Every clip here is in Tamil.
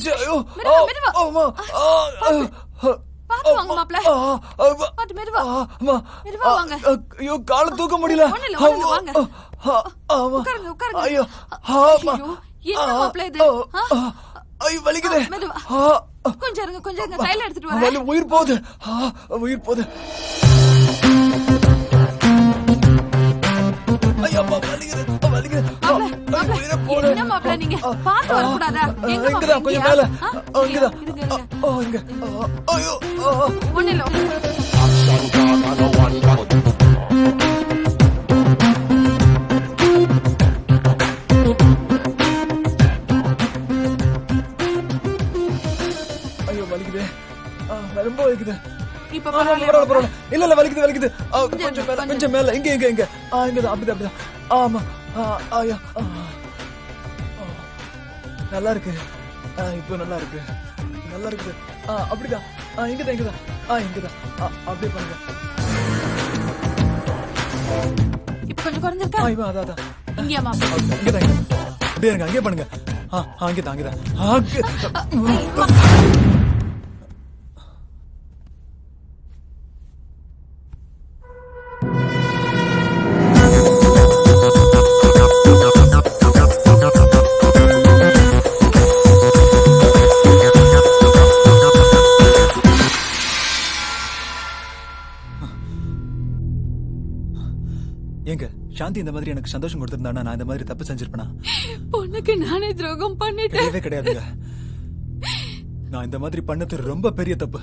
அடிச்சு. ஐயோ பாத்து வாங்க மாப்ள. பாத்து மெதுவா மெதுவா வாங்க. ஐயோ கால தூக்க முடியல. வாங்க உட்காருங்க உட்காருங்க. ஐயோ என்ன மாப்ள இது? ஐயோ வலிக்குது. மெதுவா கொஞ்சம் இருங்க தைல எடுத்துட்டு வரேன். உயிர் போகுது உயிர் போகுது. ஐயோ வலிக்குது வலிக்குது. என்ன மாப்ள நீங்க பாத்து வர கூடாதா? எங்க இங்கதான் கொஞ்சம் மேல. இங்கதான். இங்க. ஐயோ ஒண்ணுல. ஐயோ வலிக்குது. ரொம்ப வலிக்குது. இப்ப பரவாயில்ல. இல்ல வலிக்குது. கொஞ்சம் மேல. இங்க இங்கதான். அப்படிதான். ஆமா. ஐயா நல்லா இருக்கு. இப்போ நல்லா இருக்கு. அப்படிதான். இங்கதான். அப்படியே பாருங்க. இப்ப கொஞ்சம் குறைஞ்சிருக்கா? அதான். இங்கயா மாப்ள? இங்கதான். அப்படியே இருங்க. அங்கே பண்ணுங்க. அங்கதான். ஏங்க சாந்தி இந்த மாதிரி எனக்கு சந்தோஷம் கொடுத்திருந்தானா நான் இந்த மாதிரி தப்பு செஞ்சிருப்பேனா? பொண்ணுக்கு நானே துரோகம் பண்ணிட்டேன். கிடையாதுங்க. நான் இந்த மாதிரி பண்ணது ரொம்ப பெரிய தப்பு.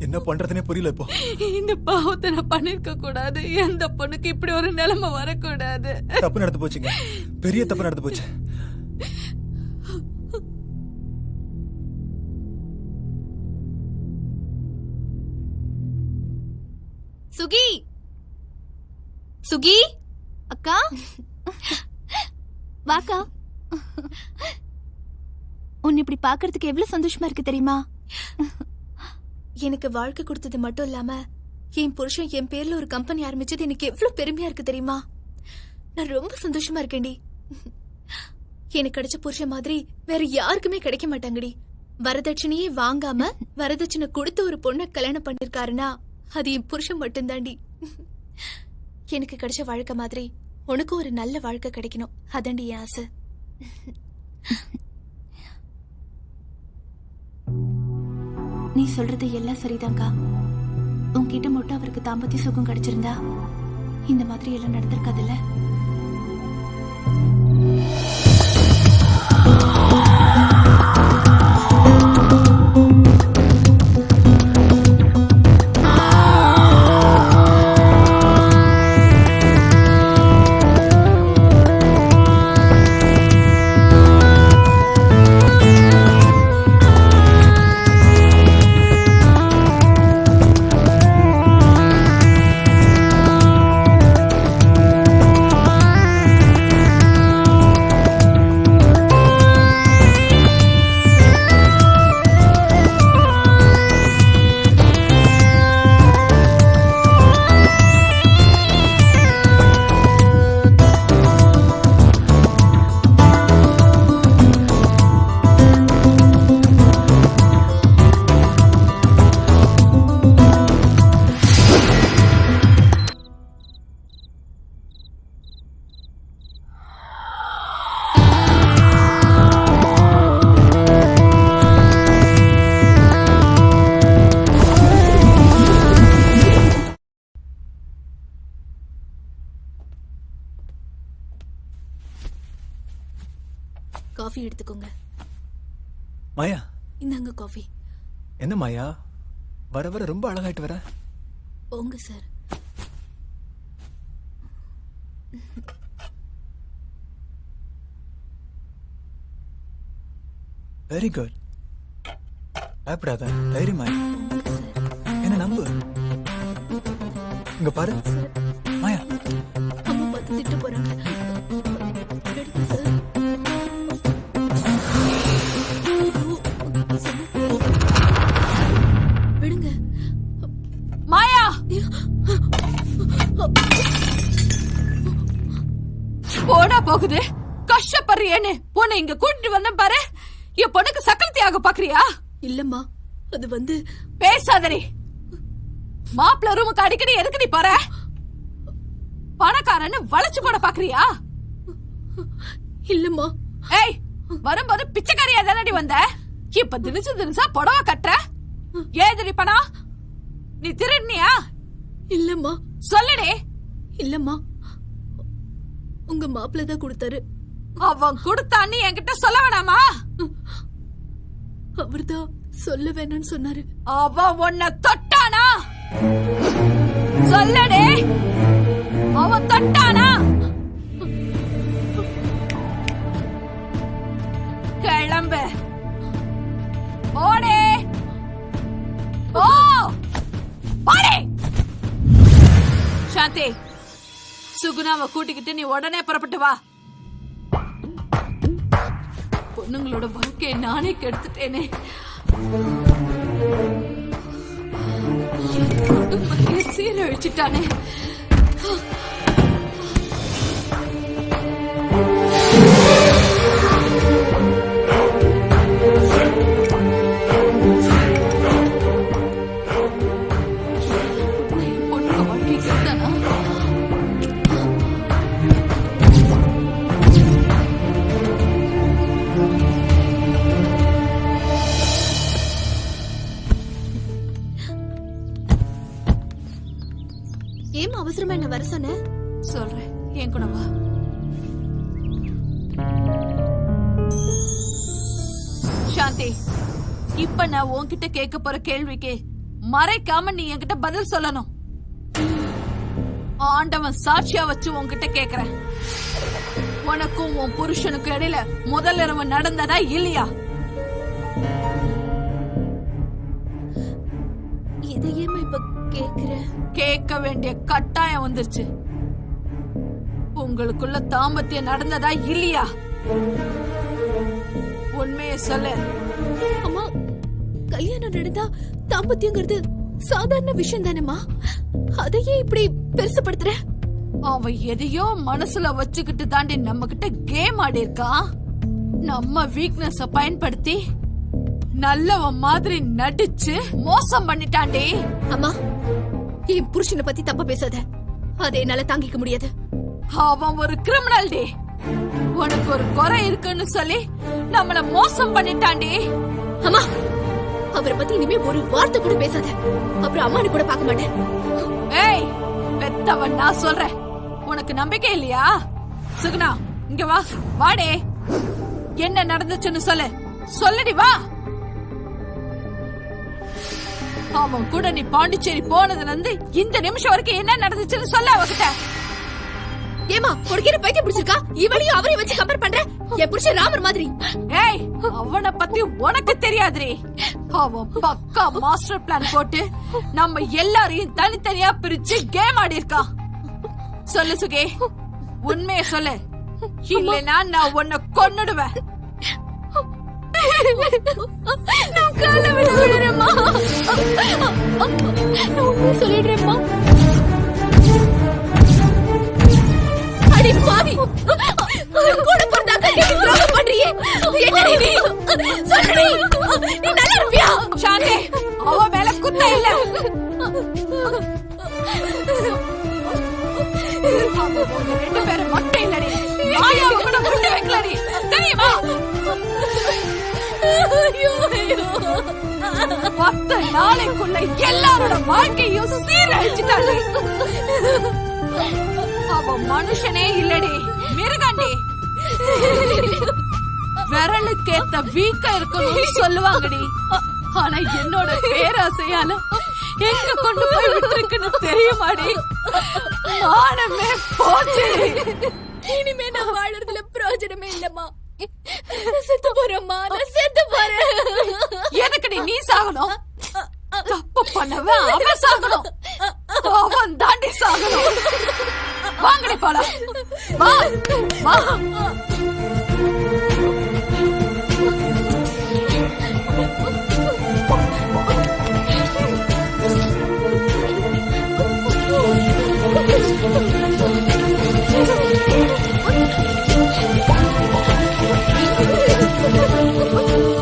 என்ன பண்றதுனே புரியல இப்போ. இந்த பாவத்தை நான் பண்ணிருக்க கூடாது. எந்த பொண்ணுக்கு இப்படி ஒரு நிலைமை வரக்கூடாது. தப்பு நடந்து போச்சுங்க. பெரிய தப்பு நடந்து போச்சு. சுகி அக்கா வாக்கா. உன்னை இப்படி பாக்குறதுக்கு எவ்வளவு சந்தோஷமா இருக்கு தெரியுமா? எனக்கு வாழ்க்கை கொடுத்தது மட்டும் இல்லாம என் புருஷன் என் பேர்ல ஒரு கம்பெனி ஆரம்பிச்சது எனக்கு எவ்வளவு பெருமையா இருக்கு தெரியுமா? நான் ரொம்ப சந்தோஷமா இருக்கேன்டி. எனக்கு கிடைச்ச புருஷன் மாதிரி வேற யாருக்குமே கிடைக்க மாட்டாங்கடி. வரதட்சணையே வாங்காம வரதட்சணை கொடுத்து ஒரு பொண்ணை கல்யாணம் பண்ணிருக்காருன்னா அது என் புருஷன் மட்டும்தாண்டி. எனக்கு கிடைச்ச வாழ்க்கை மாதிரி உனக்கும் ஒரு நல்ல வாழ்க்கை கிடைக்கணும். அதாண்டி என் ஆசை. நீ சொல்றது எல்லாம் சரிதான்க்கா. உன்கிட்ட மட்டும் அவருக்கு தாம்பத்திய சுகம் கிடைச்சிருந்தா இந்த மாதிரி எல்லாம் நடந்திருக்காதுல்ல. காஃபி எடுத்துக்கோங்க. மாயா இந்தாங்க காஃபி. என்ன மாயா வர வர ரொம்ப அழகாயிட்டு வர. போங்க சார். Very good. பயப்படாத, தைரியமா என்ன நம்பு. இங்க பாரு மாயா. அம்மா பார்த்து திட்டு போறாங்க. விடுங்க மாயா. போடா போகுது. கஷ்டப்படுறியேன்னு போன இங்க கூட்டிட்டு வந்தேன் பாரு. என் பொண்ணுக்கு சக்கரத்தியாக பாக்குறியா? இல்லம்மா, அது வந்து பேசாதடி. மாப்பிள்ள ரூமுக்கு அடிக்கடி எதுக்கு நீ போற? பணக்காரன்னு வளைச்சு போட பாக்குறியா? இல்லம்மா. ஏய், வரும்போது பிச்சைக்காரியா தானடி வந்த? இப்ப தினிசா புடவை கட்டுற. ஏதடி பணம்? நீ திருடுனியா? இல்லம்மா. சொல்லுடே. இல்லம்மா, உங்க மாப்பிள்ள தான் கொடுத்தாரு. அவன் கொடுத்தான்னு என்கிட்ட சொல்ல வேணாமா? அவர்தான் சொல்ல வேணும்னு சொன்னாரு. அவன் உன்னை தொட்டானா? சொல்லடே, அவன் தொட்டானா? கிளம்பு. ஓடே, ஓ ஓடே. சாந்தி, சுகுணாவை கூட்டிக்கிட்டு நீ உடனே புறப்பட்டு வா. பொண்ணுங்களோட வாழ்க்கையை நானே கெடுத்துட்டேனே. சீரழிச்சிட்டானே. பொண்ணுங்க வாழ்க்கை கெடுத்தானா? ஏமா அவசரமா என்ன வர சொன்ன? சொல்றேன், என் கூட வா. சாந்தி, இப்ப நான் உன்கிட்ட கேட்க போற கேள்விக்கு மறைக்காம நீ என்கிட்ட பதில் சொல்லணும். ஆண்டவன் சாட்சியா வச்சு உன்கிட்ட கேக்குறேன். உனக்கும் உன் புருஷனுக்கும் இடையில முதல் இரவு நடந்ததா இல்லையா? இதையேமா இப்ப கேக்குற? கேட்க வேண்டிய கட்டாயம் வந்துருச்சு. உங்களுக்குள்ள தாம்பத்தியம் நடந்ததா இல்லையா? உண்மையை சொல்லு. அம்மா, கல்யாணம் நடந்தா தாம்பத்தியங்கிறது சாதாரண விஷயம் தானேம்மா. அதையே இப்படி பெருசுபடுத்துற? அவன் எதையோ மனசுல வச்சுக்கிட்டு தாண்டி நம்ம கிட்ட கேம் ஆடி இருக்கான். நம்ம வீக்னஸ் பயன்படுத்தி நல்லவன் மாதிரி நடிச்சு மோசம் பண்ணிட்டாண்டி. அம்மா, என் புருஷனை பத்தி தப்பா பேசாத. அதை என்னால தாங்கிக்க முடியாது. அவன் ஒரு கிரிமினல் டி. உனக்கு ஒரு குறை இருக்குன்னு சொல்லி நம்மள மோசம் பண்ணிட்டாண்டி. அம்மா, அவரை பத்தி இனிமே ஒரு வார்த்தை கூட பேசாத. அப்புறம் அம்மானு கூட பார்க்க மாட்டேன். ஏய், பெத்தவன் நான் சொல்றேன். உனக்கு நம்பிக்கை இல்லையா? சுகுணா, இங்க வா. வாடே, என்ன நடந்துச்சுன்னு சொல்லு. சொல்லடி, வா. அவன் கூட நீ பாண்டிச்சேரி போனதுல இருந்து இந்த நிமிஷம் வரைக்கும் என்ன நடந்துச்சுன்னு சொல்ல அவகிட்ட. ஏமா, கொடுக்கிற பைத்தியம் பிடிச்சிருக்கா? இவனையும் அவரையும் வச்சு கம்பேர் பண்ற? என் புருஷன் ராமர் மாதிரி. ஏய், அவனை பத்தி உனக்கு தெரியாதுரே. அவன் பக்கா மாஸ்டர் பிளான் போட்டு நம்ம எல்லாரையும் தனித்தனியா பிரிச்சு கேம் ஆடி இருக்கான். சொல்லு சுகே, உண்மையை சொல்லு. இல்லைன்னா நான் உன்னை கொன்னுடுவேன். நான் கால விடுறேம்மா. நான் உண்மையை சொல்லிடுறேம்மா. அடி பாவி, கூட பிறந்தாக்க நீ துரோகம் பண்றியே. என்னடி நீ? சொல்லுடி, நீ நல்லா இருப்பியா? சாந்தி, அவ மேல குத்த இல்ல. ரெண்டு பேரும் மொட்டை இல்லடி. மாயாவை கூட முட்டை வைக்கலடி, தெரியுமா? 10 நாளைக்குள்ள எல்லாரோட வாழ்க்கையும் சீரழிச்சுட்டாங்க. அவ மனுஷனே இல்லடி, மிருகண்டி. விரலுக்கேத்த வீக்கா இருக்கணும்னு சொல்லுவாங்கடி. ஆனா என்னோட பேராசையால எங்க கொண்டு போய் விட்டுருக்குன்னு தெரியுமாடி? மானமே போச்சு. இனிமே நான் வாழறதுல பிரயோஜனமே இல்லம்மா. செத்து போறேம்மா, நான் செத்து போறேன். எதுக்குடி நீ சாகணும்? தப்பு பண்ணவன் அவன் சாகணும். அவன் தாண்டி சாகணும். வாங்கடி போலாம். வா வா. Oh,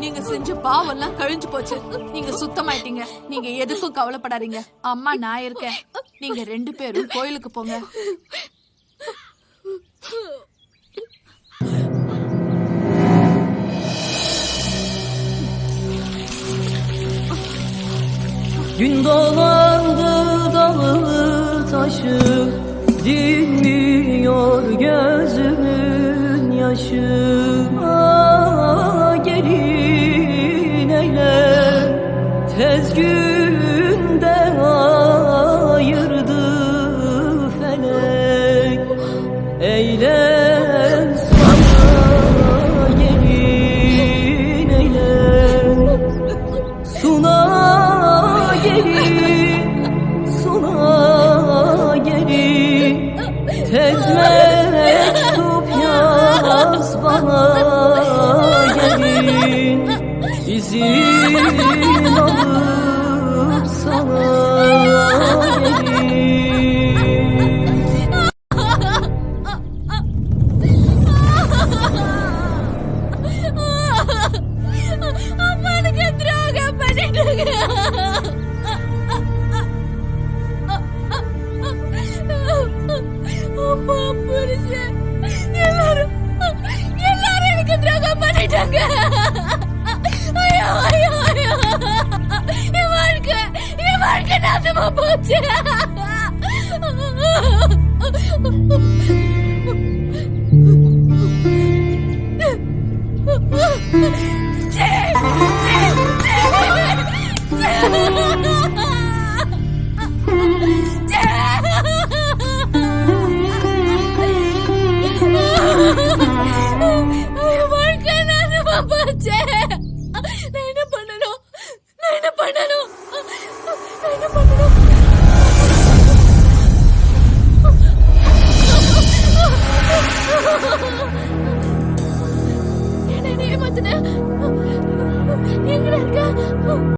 நீங்க செஞ்ச பாவம் எல்லாம் கழிஞ்சு போச்சு. நீங்க சுத்தமாயிட்டீங்க. நீங்க எதுக்கும் கவலைப்படாதீங்க. அம்மா நான் இருக்கேன். நீங்க 2 பேரும் கோயிலுக்கு போங்க. Gün dolandı dalı taşı, dinmiyor gözümün yaşı. Gelin eyle, tez günde ayırdı felek. Eyle sana gelin eyle, suna gelin, suna gelin, tez mektup yaz bana gelin, izin alıp sana gelin. அம்மானுக்கு துரோகம் பண்ணிட்டாங்க. அம்மா புருஷன் எல்லாரும் எனக்கு துரோகம் பண்ணிட்டாங்க. ஐயோ ஐயோ ஐயோ, என் வாழ்க்கை நாசமா போச்சு. வாழ்க்கை நாசமா போச்சு. நான் என்ன பண்ணணும்? என்ன ஏமாத்துன? எங்கடா இருக்க?